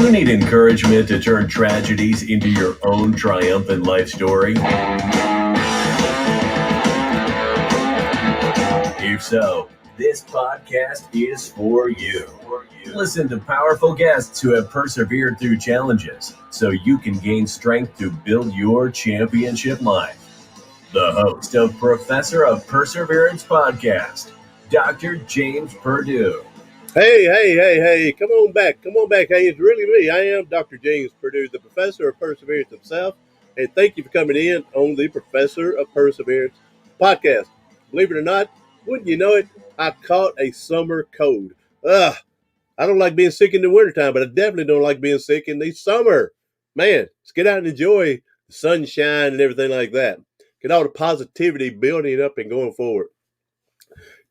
you need encouragement to turn tragedies into your own triumphant life story? If so, this podcast is for you. Listen to powerful guests who have persevered through challenges so you can gain strength to build your championship life. The host of Professor of Perseverance podcast, Dr. James Purdue. Hey, come on back. Hey, it's really me. I am Dr. James Purdue, the Professor of Perseverance himself, and thank you for coming in on the Professor of Perseverance podcast. Believe it or not, wouldn't you know it, I caught a summer cold. I don't like being sick in the wintertime, but I definitely don't like being sick in the summer. Man, let's get out and enjoy the sunshine and everything like that. Get all the positivity building up and going forward.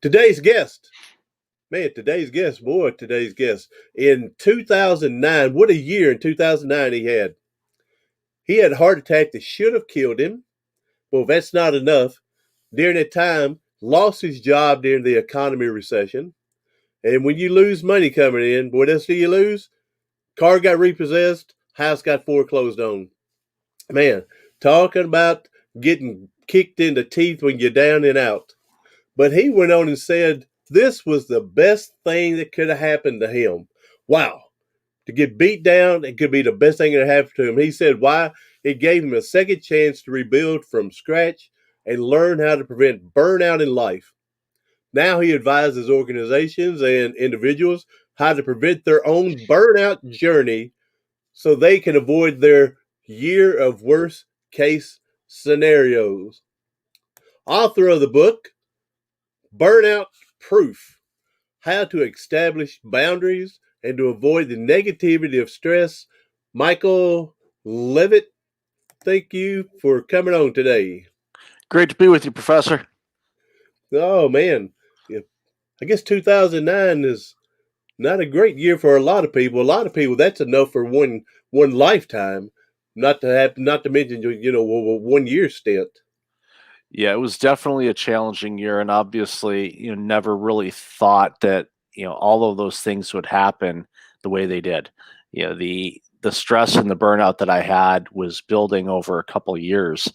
Today's guest. In 2009, what a year in 2009 he had. He had a heart attack that should have killed him. Well, if that's not enough, during that time, lost his job during the economy recession. And when you lose money coming in, what else do you lose? Car got repossessed, house got foreclosed on. Man, talking about getting kicked in the teeth when you're down and out. But he went on and said, this was the best thing that could have happened to him. Wow. To get beat down, it could be the best thing that happened to him. He said why? It gave him a second chance to rebuild from scratch and learn how to prevent burnout in life. Now he advises organizations and individuals how to prevent their own burnout journey so they can avoid their year of worst case scenarios. Author of the book, Burnout Proof, how to establish boundaries and to avoid the negativity of stress. Michael Levitt, thank you for coming on today. Great to be with you, Professor. Oh, man. I guess 2009 is not a great year for a lot of people. A lot of people, that's enough for one lifetime, not to mention, 1 year stint. Yeah, it was definitely a challenging year, and obviously, never really thought that, all of those things would happen the way they did. The stress and the burnout that I had was building over a couple of years.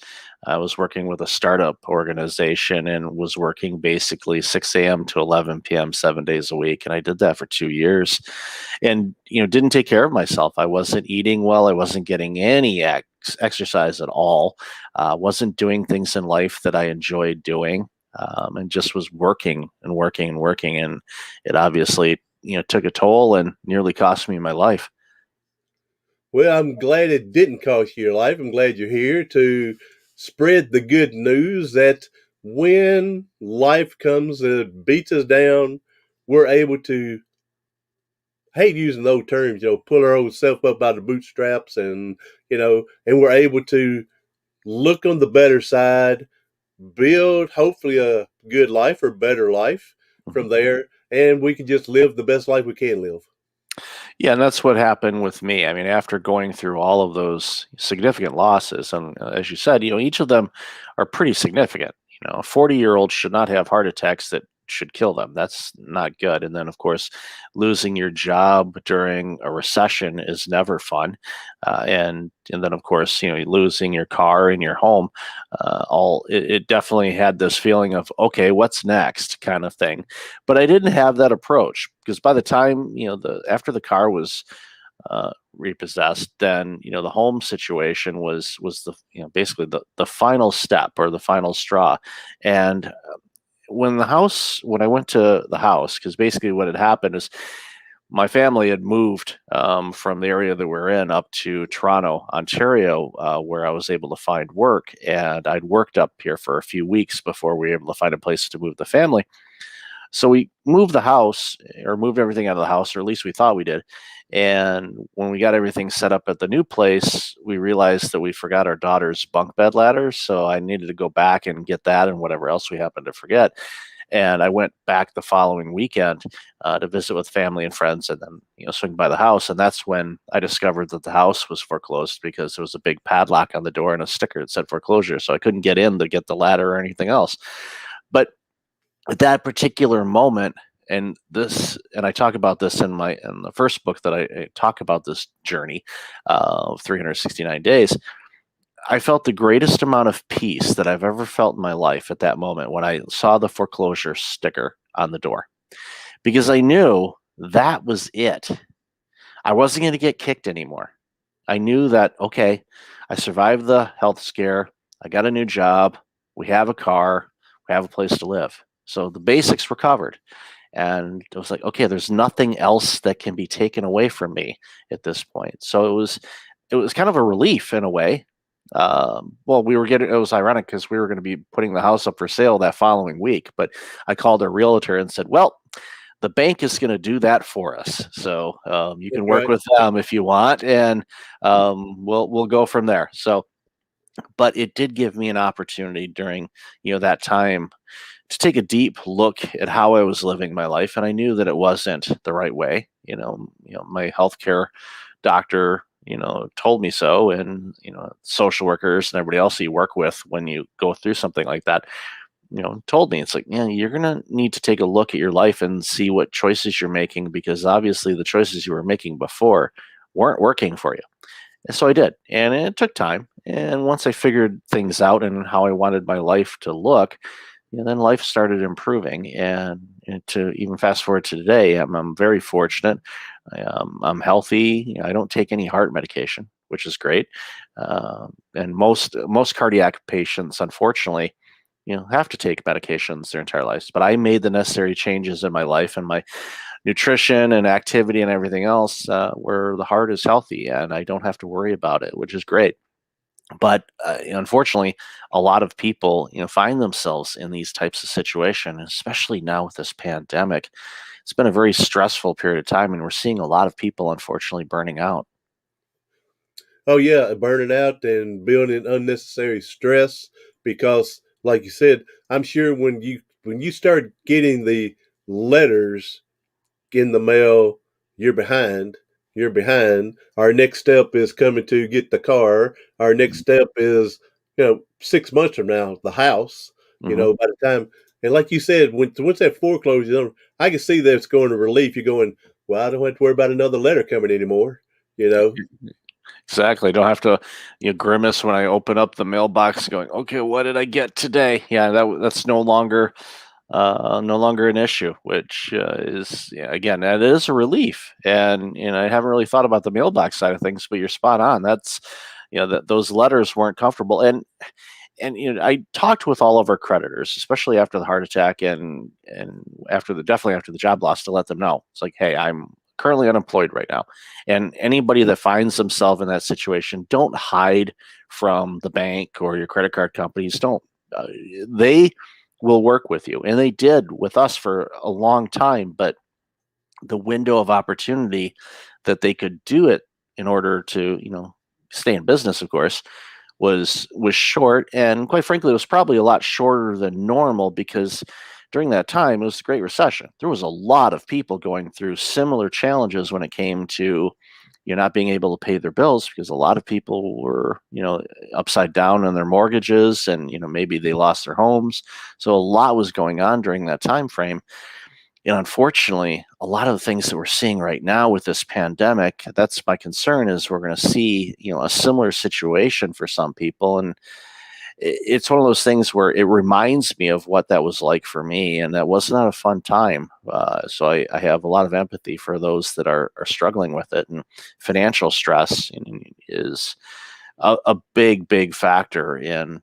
I was working with a startup organization and was working basically 6 a.m. to 11 p.m. 7 days a week, and I did that for 2 years, and didn't take care of myself. I wasn't eating well. I wasn't getting any exercise at all. Wasn't doing things in life that I enjoyed doing, and just was working, and it obviously took a toll and nearly cost me my life. Well, I'm glad it didn't cost you your life. I'm glad you're here to spread the good news that when life comes and beats us down, we're able to, I hate using those terms, pull our own self up by the bootstraps and we're able to look on the better side, build hopefully a good life or better life from there, and we can just live the best life we can live. Yeah, and that's what happened with me. I mean, after going through all of those significant losses, and as you said, each of them are pretty significant. A 40-year-old should not have heart attacks that should kill them. That's not good. And then, of course, losing your job during a recession is never fun. And then, of course, losing your car and your home. It definitely had this feeling of, okay, what's next kind of thing. But I didn't have that approach because by the time after the car was repossessed, then the home situation was the basically the final step or the final straw. And when I went to the house, because basically what had happened is my family had moved from the area that we're in up to Toronto, Ontario, where I was able to find work. And I'd worked up here for a few weeks before we were able to find a place to move the family. So we moved the house, or moved everything out of the house, or at least we thought we did. And when we got everything set up at the new place, we realized that we forgot our daughter's bunk bed ladder. So I needed to go back and get that and whatever else we happened to forget. And I went back the following weekend to visit with family and friends, and then swing by the house. And that's when I discovered that the house was foreclosed because there was a big padlock on the door and a sticker that said foreclosure. So I couldn't get in to get the ladder or anything else. But at that particular moment, and I talk about this in the first book that I talk about this journey of 369 days. I felt the greatest amount of peace that I've ever felt in my life at that moment when I saw the foreclosure sticker on the door, because I knew that was it. I wasn't going to get kicked anymore. I knew that, okay, I survived the health scare. I got a new job. We have a car. We have a place to live. So the basics were covered. And it was like, okay, there's nothing else that can be taken away from me at this point. So it was kind of a relief in a way. Well, it was ironic because we were going to be putting the house up for sale that following week, but I called a realtor and said, well, the bank is going to do that for us. So you can work with them if you want, and we'll go from there. So, but it did give me an opportunity during that time to take a deep look at how I was living my life, and I knew that it wasn't the right way. My healthcare doctor told me so, and social workers and everybody else you work with when you go through something like that told me, it's like, you're going to need to take a look at your life and see what choices you're making, because obviously the choices you were making before weren't working for you. And so I did, and it took time. And once I figured things out and how I wanted my life to look, then life started improving. And to even fast forward to today, I'm very fortunate. I'm healthy. I don't take any heart medication, which is great. And most cardiac patients, unfortunately, have to take medications their entire lives. But I made the necessary changes in my life and my nutrition and activity and everything else where the heart is healthy and I don't have to worry about it, which is great. But unfortunately, a lot of people, find themselves in these types of situations, especially now with this pandemic. It's been a very stressful period of time, and we're seeing a lot of people, unfortunately, burning out. Oh yeah, burning out and building unnecessary stress because, like you said, I'm sure when you start getting the letters in the mail, you're behind. You're behind. Our next step is coming to get the car. Our next step is 6 months from now the house. Mm-hmm. By the time, and like you said, once that foreclosure is on, I can see that it's going to relief. You're going, well, I don't have to worry about another letter coming anymore. Exactly. Don't have to grimace when I open up the mailbox going, okay, what did I get today? Yeah, that's no longer an issue, which is, again, that is a relief. And I haven't really thought about the mailbox side of things, but you're spot on. That's that those letters weren't comfortable. And I talked with all of our creditors, especially after the heart attack and definitely after the job loss, to let them know it's like, hey, I'm currently unemployed right now, and anybody that finds themselves in that situation, don't hide from the bank or your credit card companies. Don't they will work with you, and they did with us for a long time, but the window of opportunity that they could do it in order to stay in business, of course, was short. And quite frankly, it was probably a lot shorter than normal, because during that time it was the Great Recession. There was a lot of people going through similar challenges when it came to not being able to pay their bills, because a lot of people were upside down on their mortgages, and maybe they lost their homes. So a lot was going on during that time frame. And unfortunately, a lot of the things that we're seeing right now with this pandemic, that's my concern, is we're going to see, a similar situation for some people. And it's one of those things where it reminds me of what that was like for me. And that was not a fun time. So I have a lot of empathy for those that are struggling with it. And financial stress is a big, big factor in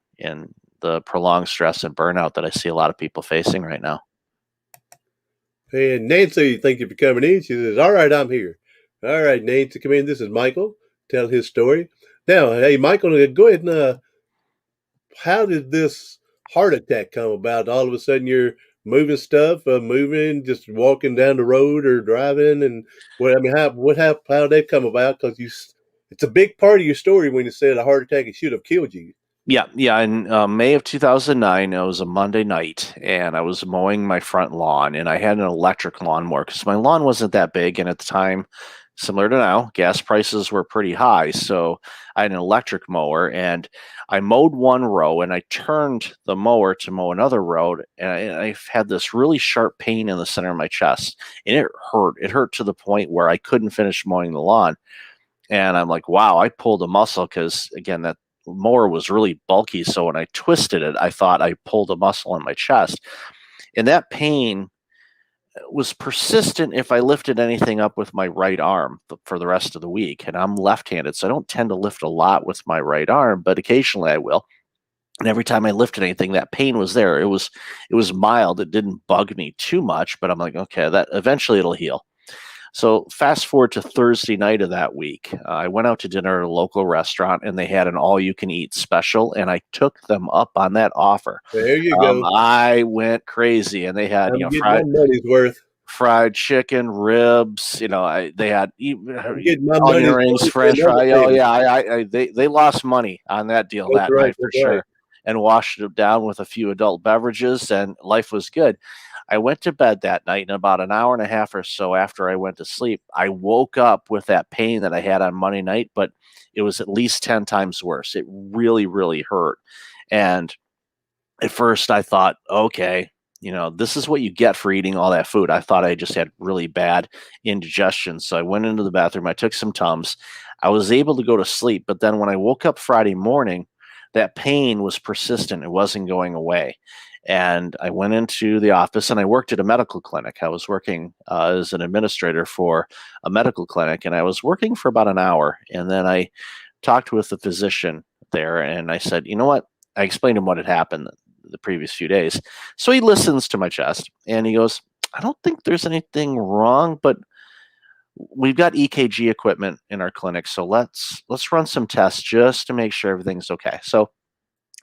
the prolonged stress and burnout that I see a lot of people facing right now. And Nancy, thank you for coming in. She says, all right, I'm here. All right, Nancy, come in. This is Michael. Tell his story. Now, hey, Michael, go ahead and how did this heart attack come about? All of a sudden you're moving stuff, just walking down the road or driving. And how did that come about? Because it's a big part of your story when you said a heart attack, it should have killed you. Yeah. In May of 2009, it was a Monday night, and I was mowing my front lawn, and I had an electric lawnmower because my lawn wasn't that big, and at the time, similar to now. Gas prices were pretty high, so I had an electric mower, and I mowed one row, and I turned the mower to mow another row, and I had this really sharp pain in the center of my chest, and it hurt. It hurt to the point where I couldn't finish mowing the lawn. And I'm like, wow, I pulled a muscle because, again, that mower was really bulky. So when I twisted it, I thought I pulled a muscle in my chest. And that pain was persistent if I lifted anything up with my right arm for the rest of the week. And I'm left-handed, so I don't tend to lift a lot with my right arm, but occasionally I will. And every time I lifted anything, that pain was there. It was mild. It didn't bug me too much, but I'm like, okay, that eventually it'll heal. So fast forward to Thursday night of that week, I went out to dinner at a local restaurant, and they had an all-you-can-eat special, and I took them up on that offer. There you go. I went crazy, and they had I'm getting my money's worth. fried chicken, ribs. They had I'm getting my onion money's rings, worth. French fry. Oh Thing. yeah, they lost money on that deal That's that right, night for that's right. sure, and washed it down with a few adult beverages, and life was good. I went to bed that night, and about an hour and a half or so after I went to sleep, I woke up with that pain that I had on Monday night, but it was at least 10 times worse. It really, really hurt. And at first I thought, okay, this is what you get for eating all that food. I thought I just had really bad indigestion. So I went into the bathroom, I took some Tums. I was able to go to sleep, but then when I woke up Friday morning, that pain was persistent. It wasn't going away. And I went into the office, and I worked at a medical clinic. I was working as an administrator for a medical clinic, and I was working for about an hour. And then I talked with the physician there, and I said, you know what? I explained to him what had happened the previous few days. So he listens to my chest, and he goes, I don't think there's anything wrong, but we've got EKG equipment in our clinic, so let's run some tests just to make sure everything's okay. So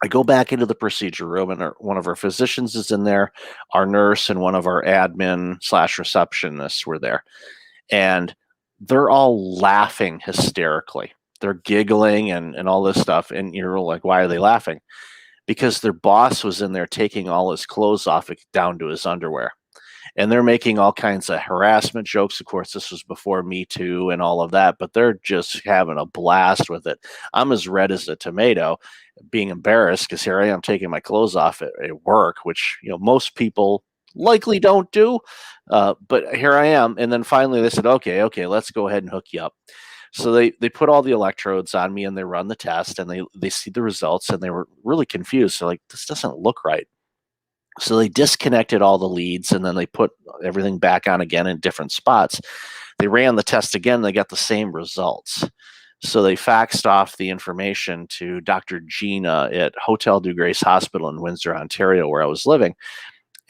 I go back into the procedure room, and one of our physicians is in there, our nurse and one of our admin / receptionists were there, and they're all laughing hysterically. They're giggling and all this stuff, and you're like, why are they laughing? Because their boss was in there taking all his clothes off down to his underwear. And they're making all kinds of harassment jokes. Of course, this was before Me Too and all of that, but they're just having a blast with it. I'm as red as a tomato, being embarrassed because here I am taking my clothes off at work, which most people likely don't do. But here I am. And then finally they said, okay, let's go ahead and hook you up. So they put all the electrodes on me, and they run the test, and they see the results, and they were really confused. They're like, this doesn't look right. So they disconnected all the leads, and then they put everything back on again in different spots. They ran the test again. They got the same results. So they faxed off the information to Dr. Gina at Hotel du Grace Hospital in Windsor, Ontario, where I was living.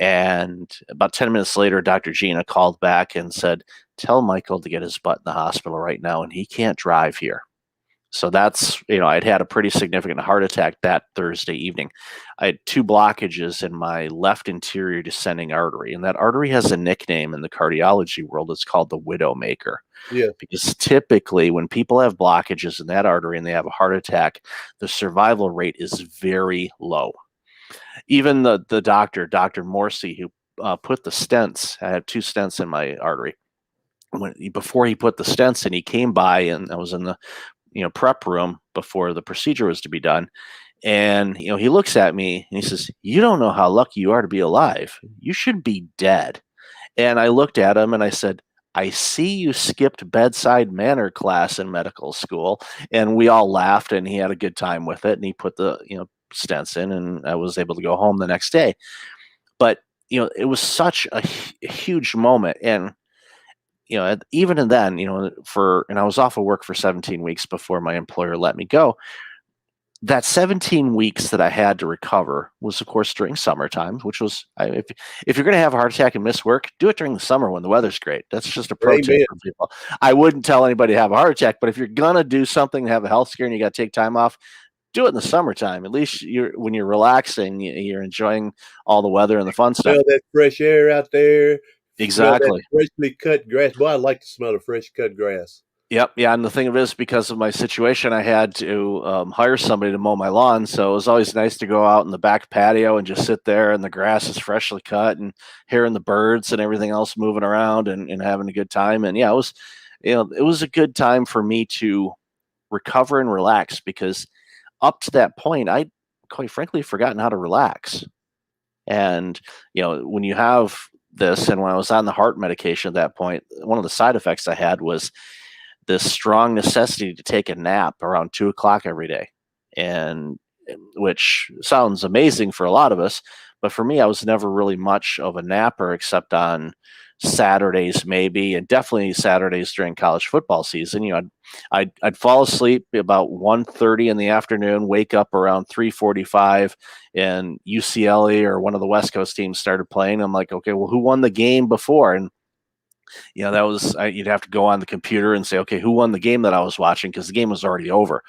And about 10 minutes later, Dr. Gina called back and said, tell Michael to get his butt in the hospital right now, and he can't drive here. So that's, I'd had a pretty significant heart attack that Thursday evening. I had 2 blockages in my left anterior descending artery, and that artery has a nickname in the cardiology world. It's called the Widowmaker. Yeah. Because typically when people have blockages in that artery and they have a heart attack, the survival rate is very low. Even the doctor, Dr. Morsi, who put the stents, I had 2 stents in my artery. Before he put the stents in, he came by, and I was in the prep room before the procedure was to be done. And, he looks at me and he says, you don't know how lucky you are to be alive. You should be dead. And I looked at him and I said, I see you skipped bedside manner class in medical school. And we all laughed, and he had a good time with it. And he put the, stents in, and I was able to go home the next day. But, it was such a huge moment. And, even then, and I was off of work for 17 weeks before my employer let me go. That 17 weeks that I had to recover was, of course, during summertime, which was, if you're going to have a heart attack and miss work, do it during the summer when the weather's great. That's just a pro tip for people. I wouldn't tell anybody to have a heart attack, but if you're going to do something, have a health scare, and you got to take time off, do it in the summertime. At least when you're relaxing, you're enjoying all the weather and the fun stuff. Smell that fresh air out there. Exactly. Freshly cut grass. Boy, I like to smell the fresh cut grass. Yep. Yeah. And the thing of it is, because of my situation, I had to hire somebody to mow my lawn. So it was always nice to go out in the back patio and just sit there, and the grass is freshly cut, and hearing the birds and everything else moving around, and having a good time. And yeah, it was a good time for me to recover and relax, because up to that point, I quite frankly forgotten how to relax. And, when you have this, and when I was on the heart medication at that point, one of the side effects I had was this strong necessity to take a nap around 2 o'clock every day. And which sounds amazing for a lot of us, but for me, I was never really much of a napper except on Saturdays, maybe, and definitely Saturdays during college football season. I'd fall asleep about 1:30 in the afternoon, wake up around 3:45, and UCLA or one of the West Coast teams started playing. I'm like, okay, well, who won the game before? And that was you'd have to go on the computer and say, okay, who won the game that I was watching, because the game was already over.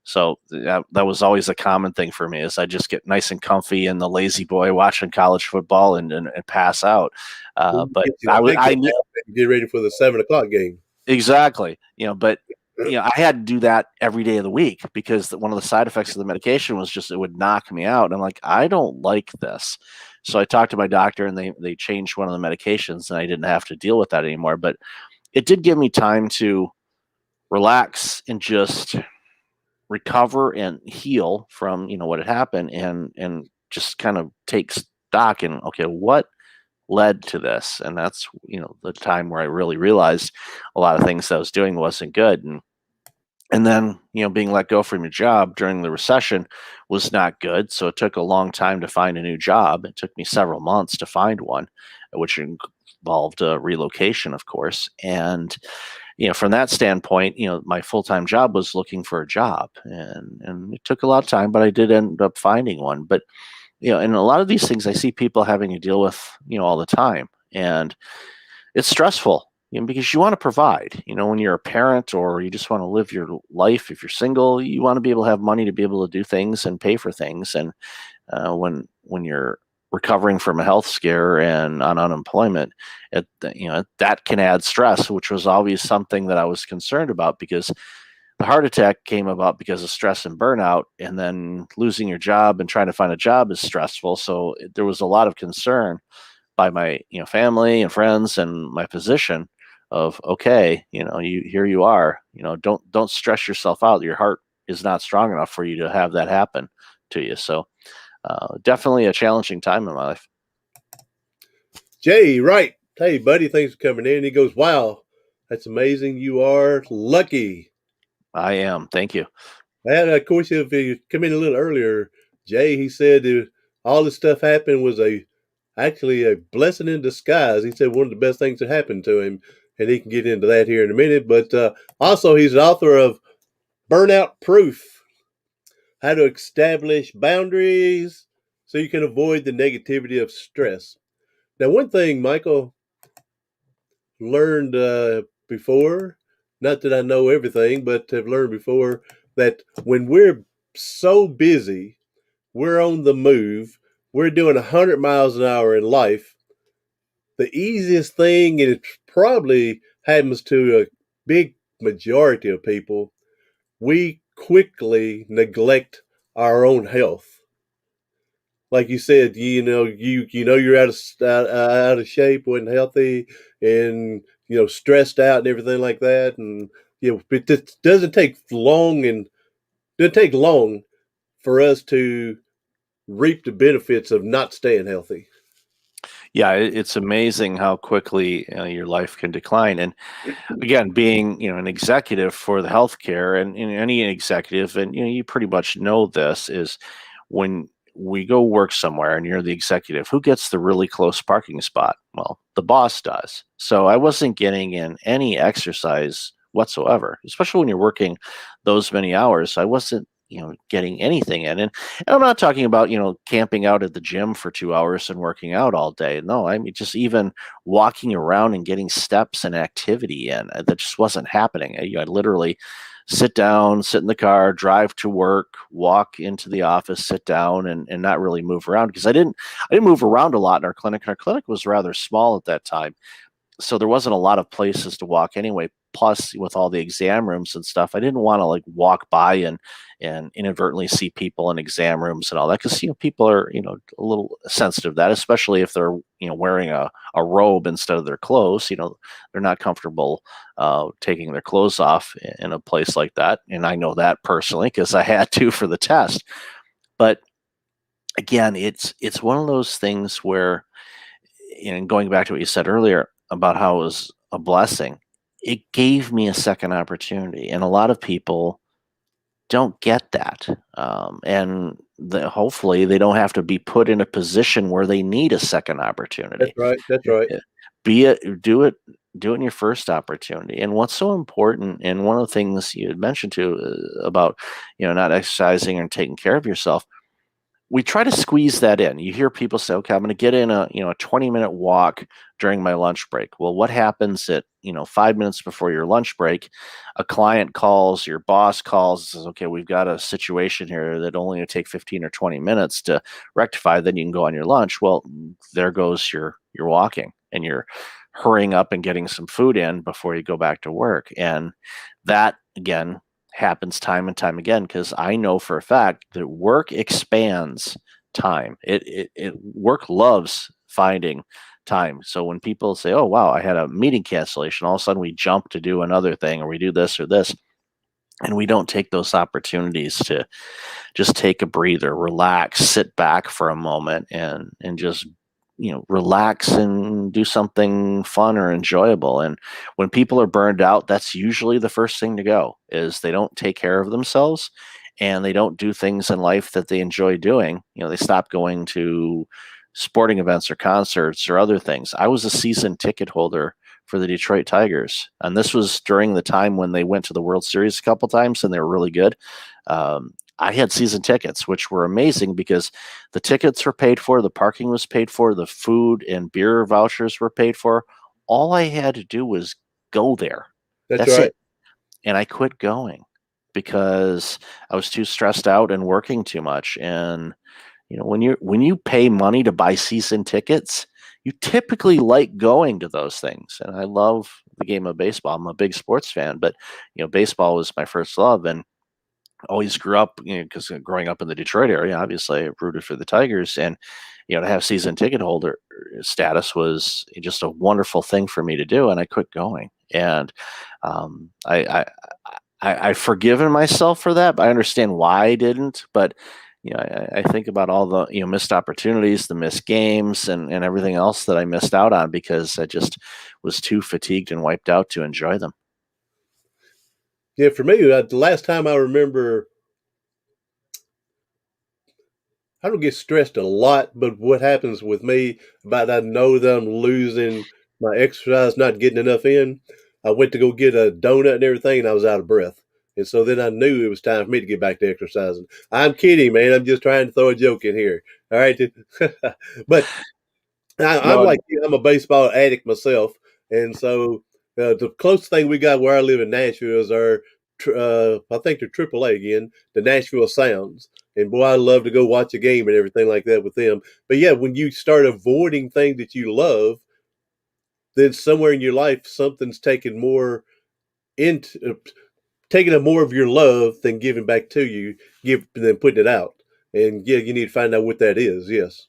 So that was always a common thing for me, is I just get nice and comfy in the lazy boy watching college football and pass out. But I knew get ready for the 7 o'clock game. exactly, but I had to do that every day of the week, because one of the side effects of the medication was just it would knock me out. And I'm like, I don't like this. So I talked to my doctor, and they changed one of the medications, and I didn't have to deal with that anymore. But it did give me time to relax and just recover and heal from what had happened, and just kind of take stock in, okay, what led to this. And that's the time where I really realized a lot of things that I was doing wasn't good. And then, being let go from your job during the recession was not good. So it took a long time to find a new job. It took me several months to find one, which involved a relocation, of course. And, from that standpoint, my full-time job was looking for a job, and it took a lot of time, but I did end up finding one. But, and a lot of these things I see people having to deal with, all the time. And it's stressful, because you want to provide. When you're a parent, or you just want to live your life, if you're single, you want to be able to have money to be able to do things and pay for things. And when you're recovering from a health scare and on unemployment, that can add stress, which was always something that I was concerned about, because the heart attack came about because of stress and burnout, and then losing your job and trying to find a job is stressful. So there was a lot of concern by my family and friends and my physician of, okay, here you are, don't stress yourself out. Your heart is not strong enough for you to have that happen to you. So definitely a challenging time in my life. Jay, right. Hey, buddy, thanks for coming in. He goes, wow, that's amazing. You are lucky. I am. Thank you. And of course, if you come in a little earlier, Jay, he said all this stuff happened was actually a blessing in disguise. He said one of the best things that happened to him, and he can get into that here in a minute. But also, he's an author of Burnout Proof: How to Establish Boundaries so you can avoid the negativity of stress. Now, one thing Michael learned before, not that I know everything, but have learned before, that when we're so busy, we're on the move, we're doing 100 miles an hour in life, the easiest thing, and it probably happens to a big majority of people, we quickly neglect our own health. Like you said, you're out of shape, wasn't healthy, and stressed out and everything like that, and it doesn't take long for us to reap the benefits of not staying healthy. Yeah, it's amazing how quickly your life can decline. And again, being an executive for the healthcare, and any executive, and you pretty much know this, is when we go work somewhere and you're the executive, who gets the really close parking spot? Well, the boss does. So I wasn't getting in any exercise whatsoever, especially when you're working those many hours. I wasn't getting anything in. And I'm not talking about camping out at the gym for 2 hours and working out all day. No, I mean just even walking around and getting steps and activity in, that just wasn't happening. I'd literally sit down, sit in the car, drive to work, walk into the office, sit down, and not really move around, because I didn't move around a lot in our clinic. Our clinic was rather small at that time, so there wasn't a lot of places to walk anyway. plus with all the exam rooms and stuff, I didn't want to like walk by and inadvertently see people in exam rooms and all that, because people are a little sensitive to that, especially if they're wearing a robe instead of their clothes. They're not comfortable taking their clothes off in a place like that, and I know that personally because I had to for the test. But again, it's one of those things where, and going back to what you said earlier about how it was a blessing, it gave me a second opportunity, and a lot of people don't get that. And hopefully they don't have to be put in a position where they need a second opportunity. That's right. That's right. Do it in your first opportunity. And what's so important, and one of the things you had mentioned too, about not exercising and taking care of yourself, we try to squeeze that in. You hear people say, okay, I'm going to get in a 20-minute walk during my lunch break. Well, what happens at 5 minutes before your lunch break? A client calls, your boss calls and says, okay, we've got a situation here that only will take 15 or 20 minutes to rectify, then you can go on your lunch. Well, there goes your walking, and you're hurrying up and getting some food in before you go back to work. And that, again, happens time and time again, because I know for a fact that work expands time. Work loves finding time. So when people say, oh wow, I had a meeting cancellation, all of a sudden we jump to do another thing, or we do this or this, and we don't take those opportunities to just take a breather, relax, sit back for a moment, and just relax and do something fun or enjoyable. And when people are burned out, that's usually the first thing to go, is they don't take care of themselves, and they don't do things in life that they enjoy doing. They stop going to sporting events or concerts or other things. I was a season ticket holder for the Detroit Tigers, and this was during the time when they went to the World Series a couple times and they were really good. I had season tickets, which were amazing because the tickets were paid for, the parking was paid for, the food and beer vouchers were paid for. All I had to do was go there. That's That's right. it. And I quit going because I was too stressed out and working too much. And when you pay money to buy season tickets, you typically like going to those things. And I love the game of baseball. I'm a big sports fan, but baseball was my first love, and always grew up, because growing up in the Detroit area, obviously I rooted for the Tigers, and to have season ticket holder status was just a wonderful thing for me to do, and I quit going. And I've forgiven myself for that, but I understand why I didn't. But I think about all the missed opportunities, the missed games, and everything else that I missed out on because I just was too fatigued and wiped out to enjoy them. Yeah, for me, the last time I remember, I don't get stressed a lot, but what happens with me about I know that I'm losing my exercise, not getting enough in. I went to go get a donut and everything, and I was out of breath. And so then I knew it was time for me to get back to exercising. I'm kidding, man. I'm just trying to throw a joke in here. All right. But I'm No, like you. I'm a baseball addict myself. And so the closest thing we got where I live in Nashville is our, I think they're AAA again, the Nashville Sounds. And boy, I love to go watch a game and everything like that with them. But yeah, when you start avoiding things that you love, then somewhere in your life, something's taking more into taking up more of your love than giving back to you, than putting it out. And yeah, you need to find out what that is. Yes.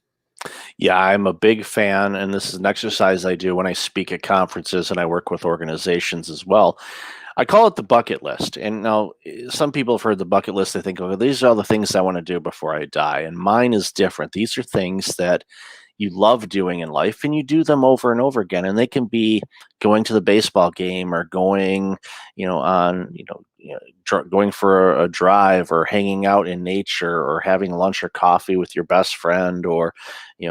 yeah, I'm a big fan, and this is an exercise I do when I speak at conferences and I work with organizations as well. I call it the bucket list. And now some people have heard the bucket list. They think, oh, these are all the things I want to do before I die. And mine is different. These are things that you love doing in life, and you do them over and over again. And they can be going to the baseball game, or going, going for a drive, or hanging out in nature, or having lunch or coffee with your best friend, or,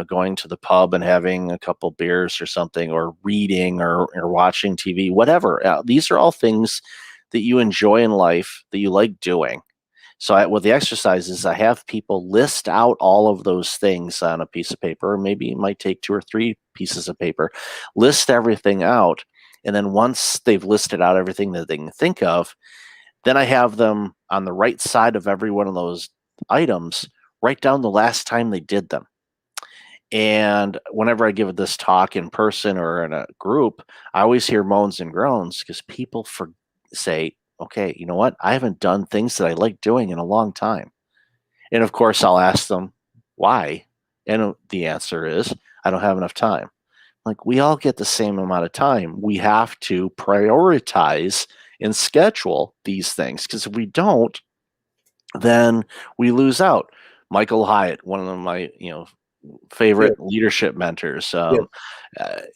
going to the pub and having a couple beers or something, or reading, or watching TV, whatever. These are all things that you enjoy in life, that you like doing. So with the exercises, I have people list out all of those things on a piece of paper, or maybe it might take 2 or 3 pieces of paper, list everything out. And then once they've listed out everything that they can think of, then I have them on the right side of every one of those items, write down the last time they did them. And whenever I give this talk in person or in a group, I always hear moans and groans because people say, okay, you know what? I haven't done things that I like doing in a long time. And of course, I'll ask them why. And the answer is, I don't have enough time. Like, we all get the same amount of time. We have to prioritize and schedule these things because if we don't, then we lose out. Michael Hyatt, one of my Yeah. favorite leadership mentors,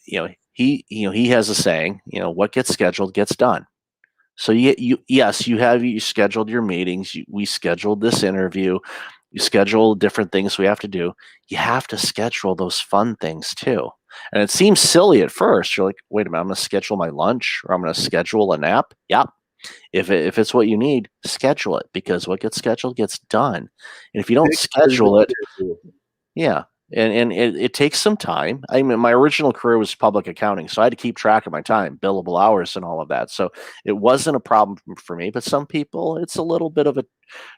Yeah. he has a saying, what gets scheduled gets done. So you scheduled your meetings. We scheduled this interview. You schedule different things we have to do. You have to schedule those fun things too. And it seems silly at first. You're like, wait a minute, I'm going to schedule my lunch or I'm going to schedule a nap. Yep. If it's what you need, schedule it because what gets scheduled gets done. And if you don't schedule it, yeah. And it takes some time. I mean, my original career was public accounting, so I had to keep track of my time, billable hours, and all of that. So it wasn't a problem for me, but some people, it's a little bit of a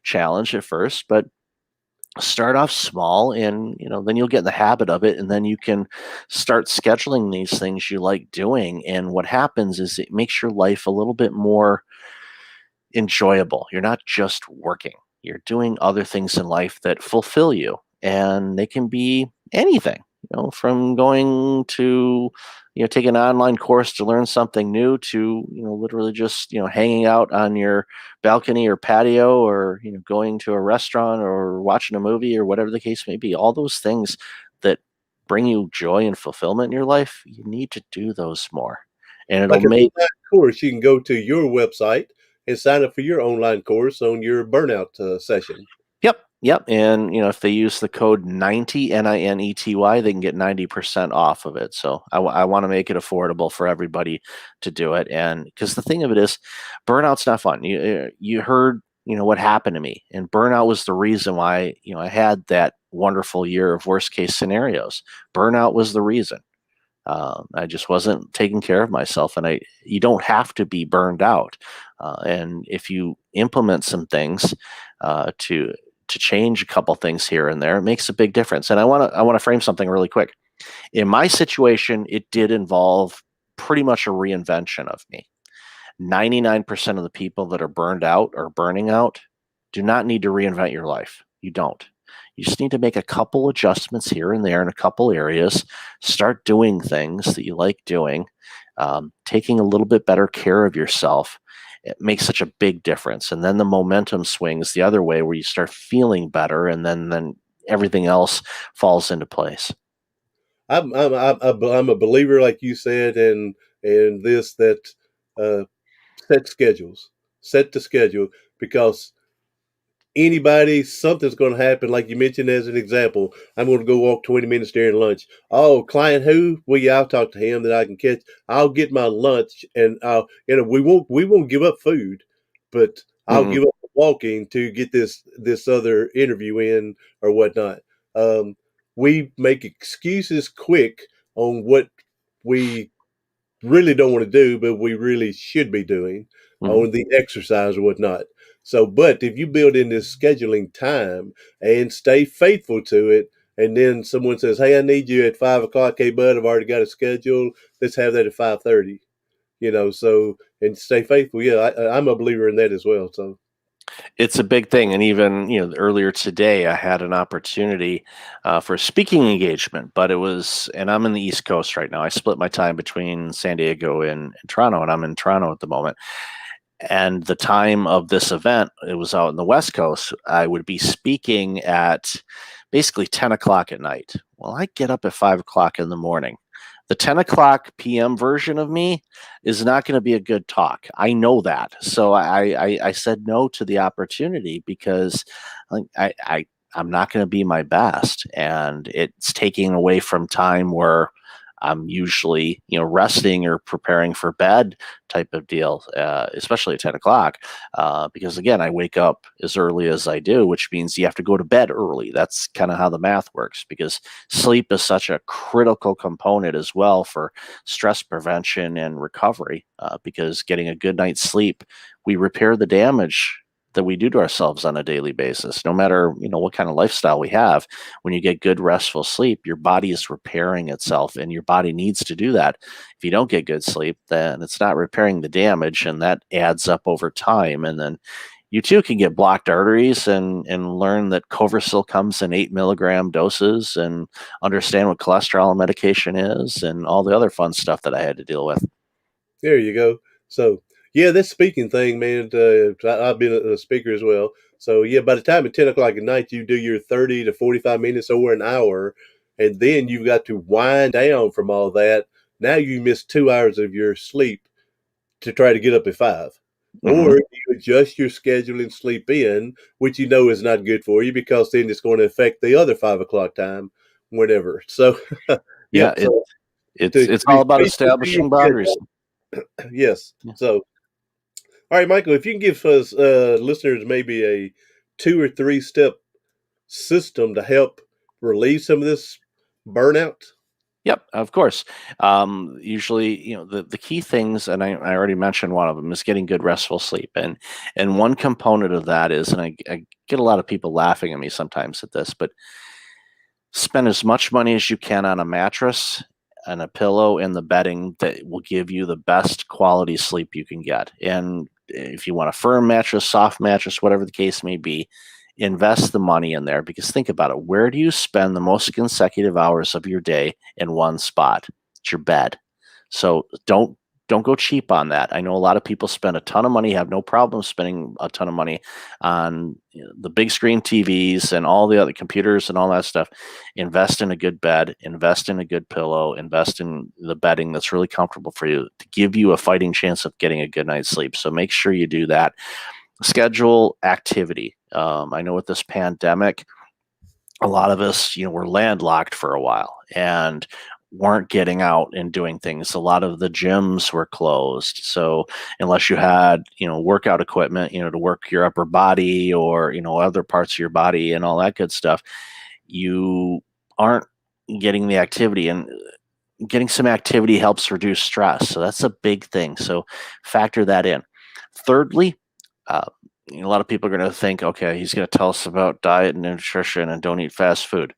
challenge at first. But start off small, and then you'll get in the habit of it, and then you can start scheduling these things you like doing. And what happens is it makes your life a little bit more enjoyable. You're not just working. You're doing other things in life that fulfill you, and they can be anything, from going to, take an online course to learn something new to, literally just, hanging out on your balcony or patio or, going to a restaurant or watching a movie or whatever the case may be. All those things that bring you joy and fulfillment in your life, you need to do those more. And it'll Like an make online course, you can go to your website and sign up for your online course on your burnout session. Yep. And if they use the code 90 NINETY, they can get 90% off of it. So I want to make it affordable for everybody to do it. And because the thing of it is, burnout's not fun. You heard what happened to me, and burnout was the reason why I had that wonderful year of worst case scenarios. Burnout was the reason. I just wasn't taking care of myself, and you don't have to be burned out. And if you implement some things to change a couple things here and there, it makes a big difference. And I want to frame something really quick. In my situation, it did involve pretty much a reinvention of me. 99% of the people that are burned out or burning out do not need to reinvent your life. You don't. You just need to make a couple adjustments here and there in a couple areas, start doing things that you like doing, taking a little bit better care of yourself. It makes such a big difference. And then the momentum swings the other way where you start feeling better, and then everything else falls into place. I'm a believer, like you said, in this that uh, set the schedule, because something's going to happen. Like you mentioned as an example, I'm going to go walk 20 minutes during lunch. Oh, client who? Well, yeah, I'll talk to him that I can catch. I'll get my lunch, and we won't give up food, but I'll give up walking to get this other interview in or whatnot. Um, we make excuses quick on what we really don't want to do, but we really should be doing on the exercise or whatnot. So, but if you build in this scheduling time and stay faithful to it, and then someone says, "Hey, I need you at 5 o'clock." Hey, bud, I've already got a schedule. Let's have that at 5:30. So and stay faithful. Yeah, I'm a believer in that as well. So It's a big thing. And even, earlier today, I had an opportunity for a speaking engagement, but and I'm in the East Coast right now. I split my time between San Diego and Toronto, and I'm in Toronto at the moment. And the time of this event, it was out in the West Coast. I would be speaking at basically 10 o'clock at night. Well, I get up at 5 o'clock in the morning. The 10 o'clock p.m. version of me is not going to be a good talk. I know that. So I said no to the opportunity because I'm not going to be my best. And it's taking away from time where I'm usually, resting or preparing for bed type of deal, especially at 10 o'clock. Because again, I wake up as early as I do, which means you have to go to bed early. That's kind of how the math works, because sleep is such a critical component as well for stress prevention and recovery. Because getting a good night's sleep, we repair the damage that we do to ourselves on a daily basis. No matter, what kind of lifestyle we have, when you get good restful sleep, your body is repairing itself, and your body needs to do that. If you don't get good sleep, then it's not repairing the damage, and that adds up over time. And then you too can get blocked arteries and learn that Coversil comes in 8 milligram doses, and understand what cholesterol medication is, and all the other fun stuff that I had to deal with. There you go. So, yeah, this speaking thing, man, I've been a speaker as well. So, yeah, by the time at 10 o'clock at night, you do your 30 to 45 minutes or an hour, and then you've got to wind down from all that. Now you miss 2 hours of your sleep to try to get up at 5. Or you adjust your schedule and sleep in, which you know is not good for you, because then it's going to affect the other 5 o'clock time, whenever. So, Yeah, so it's all about establishing boundaries. Yes. Yeah. So, all right, Michael, if you can give us listeners maybe a 2 or 3 step system to help relieve some of this burnout. Yep, of course. Usually, the key things, and I already mentioned one of them, is getting good restful sleep. And one component of that is, and I get a lot of people laughing at me sometimes at this, but spend as much money as you can on a mattress and a pillow and the bedding that will give you the best quality sleep you can get. And if you want a firm mattress, soft mattress, whatever the case may be, invest the money in there, because think about it. Where do you spend the most consecutive hours of your day in one spot? It's your bed. So don't go cheap on that. I know a lot of people spend a ton of money, have no problem spending a ton of money on the big screen TVs and all the other computers and all that stuff. Invest in a good bed, invest in a good pillow, invest in the bedding that's really comfortable for you to give you a fighting chance of getting a good night's sleep. So make sure you do that. Schedule activity. I know with this pandemic, a lot of us, were landlocked for a while and weren't getting out and doing things. A lot of the gyms were closed. So unless you had, workout equipment, to work your upper body or, other parts of your body and all that good stuff, you aren't getting the activity. And getting some activity helps reduce stress. So that's a big thing. So factor that in. Thirdly, a lot of people are going to think, okay, he's going to tell us about diet and nutrition and don't eat fast food.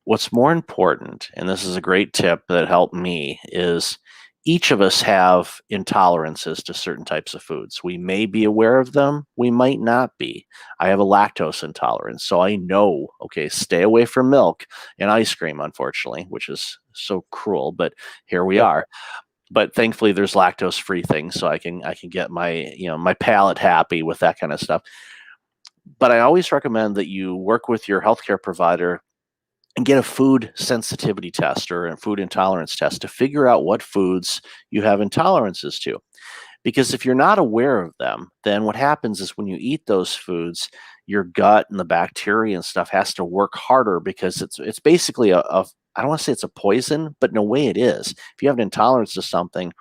What's more important, and this is a great tip that helped me, is each of us have intolerances to certain types of foods. We may be aware of them, we might not be. I have a lactose intolerance, so I know, okay, stay away from milk and ice cream, unfortunately, which is so cruel, but here we are. But thankfully there's lactose free things, so I can get my my palate happy with that kind of stuff. But I always recommend that you work with your healthcare provider and get a food sensitivity test or a food intolerance test to figure out what foods you have intolerances to. Because if you're not aware of them, then what happens is when you eat those foods, your gut and the bacteria and stuff has to work harder, because it's basically a I don't want to say it's a poison, but in a way it is. If you have an intolerance to something,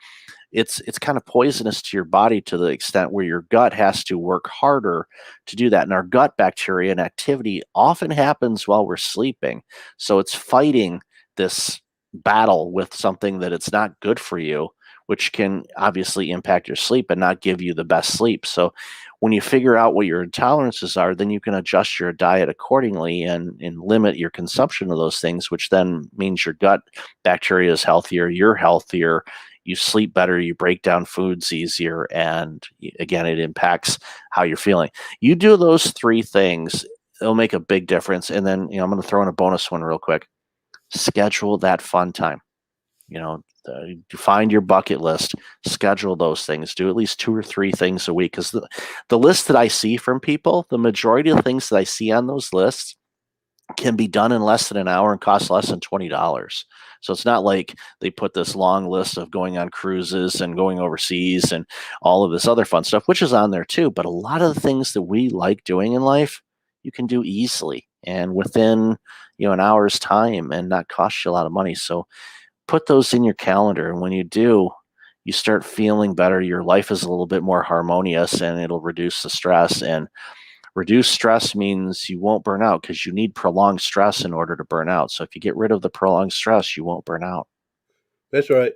it's kind of poisonous to your body to the extent where your gut has to work harder to do that. And our gut bacteria and activity often happens while we're sleeping. So it's fighting this battle with something that it's not good for you, which can obviously impact your sleep and not give you the best sleep. So when you figure out what your intolerances are, then you can adjust your diet accordingly and limit your consumption of those things, which then means your gut bacteria is healthier, you're healthier, you sleep better, you break down foods easier, and again, it impacts how you're feeling. You do those 3 things, it'll make a big difference. And then, I'm going to throw in a bonus one real quick. Schedule that fun time. Find your bucket list, schedule those things, do at least 2 or 3 things a week. Because the list that I see from people, the majority of the things that I see on those lists can be done in less than an hour and cost less than $20. So it's not like they put this long list of going on cruises and going overseas and all of this other fun stuff, which is on there too. But a lot of the things that we like doing in life, you can do easily and within an hour's time and not cost you a lot of money. So put those in your calendar. And when you do, you start feeling better. Your life is a little bit more harmonious and it'll reduce the stress. And reduced stress means you won't burn out, because you need prolonged stress in order to burn out. So if you get rid of the prolonged stress, you won't burn out. That's right.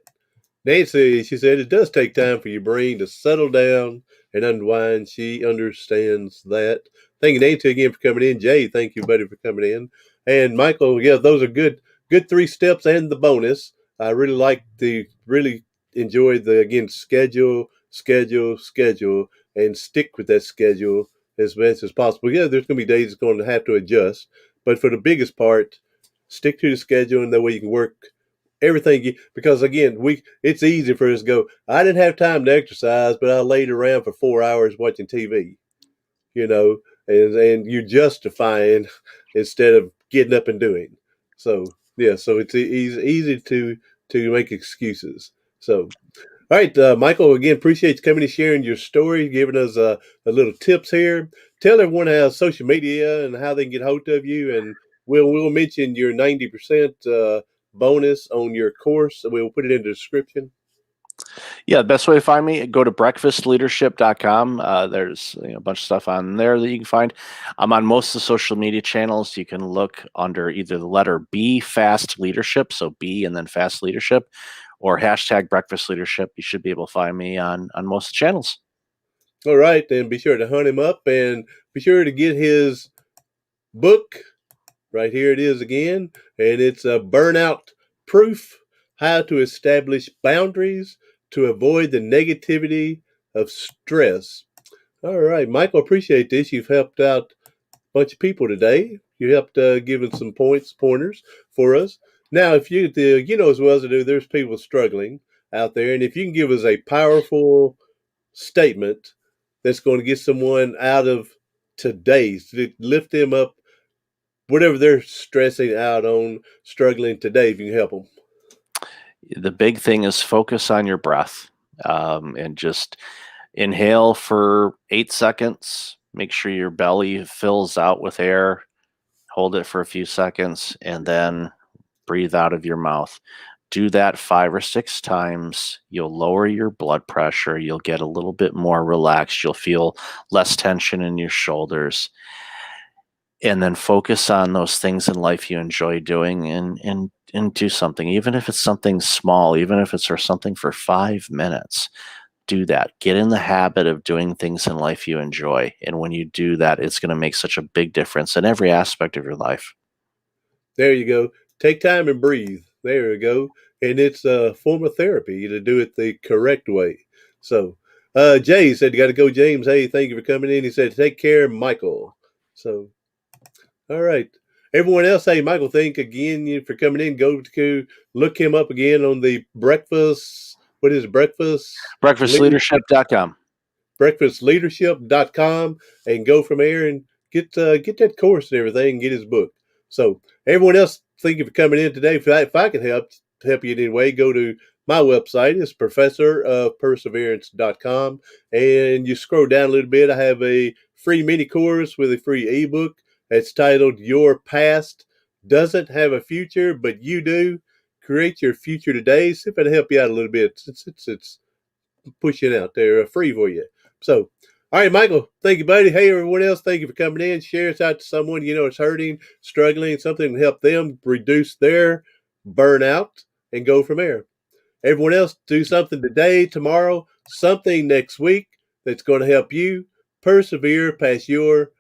Nancy, she said, it does take time for your brain to settle down and unwind. She understands that. Thank you, Nancy, again for coming in. Jay, thank you, buddy, for coming in. And Michael, yeah, those are good 3 steps and the bonus. I really enjoyed the again schedule, and stick with that schedule as best as possible. Yeah, there's going to be days it's going to have to adjust, but for the biggest part, stick to the schedule, and that way you can work everything, because again it's easy for us to go, I didn't have time to exercise, but I laid around for 4 hours watching TV, you know, and you're justifying instead of getting up and doing. So yeah, so it's easy to make excuses. So all right, Michael, again, appreciate you coming and sharing your story, giving us a little tips here. Tell everyone how social media and how they can get hold of you, and we'll mention your 90% bonus on your course. We'll put it in the description. Yeah, the best way to find me, go to breakfastleadership.com. There's a bunch of stuff on there that you can find. I'm on most of the social media channels. You can look under either the letter B, Fast Leadership, so B and then Fast Leadership, or hashtag Breakfast Leadership. You should be able to find me on most of the channels. All right, then be sure to hunt him up and be sure to get his book. Right here it is again, and it's a burnout proof: how to establish boundaries to avoid the negativity of stress. All right, Michael, appreciate this. You've helped out a bunch of people today. You helped give us some pointers for us. Now, if you know as well as I do, there's people struggling out there, and if you can give us a powerful statement that's going to get someone out of today, to lift them up, whatever they're stressing out on, struggling today, if you can help them. The big thing is focus on your breath, and just inhale for 8 seconds. Make sure your belly fills out with air. Hold it for a few seconds and then breathe out of your mouth. Do that 5 or 6 times. You'll lower your blood pressure. You'll get a little bit more relaxed. You'll feel less tension in your shoulders. And then focus on those things in life you enjoy doing, and do something, even if it's something small, even if it's for something for 5 minutes. Do that. Get in the habit of doing things in life you enjoy. And when you do that, it's going to make such a big difference in every aspect of your life. There you go. Take time and breathe. There you go. And it's a form of therapy to do it the correct way. So, Jay said, you got to go, James. Hey, thank you for coming in. He said, take care, Michael. So, all right. Everyone else, hey, Michael, thank again for coming in. Go to look him up again on the breakfast. What is it? Breakfastleadership.com. breakfastleadership.com, and go from there and get that course and everything and get his book. So everyone else, thank you for coming in today. If I can help you in any way, go to my website. It's professorofperseverance.com, and you scroll down a little bit. I have a free mini course with a free ebook. It's titled Your Past Doesn't Have a Future, But You Do. Create your future today. See if it'll help you out a little bit. It's pushing out there free for you. So, all right, Michael, thank you, buddy. Hey, everyone else, thank you for coming in. Share us out to someone you know is hurting, struggling, something to help them reduce their burnout and go from there. Everyone else, do something today, tomorrow, something next week that's going to help you persevere past your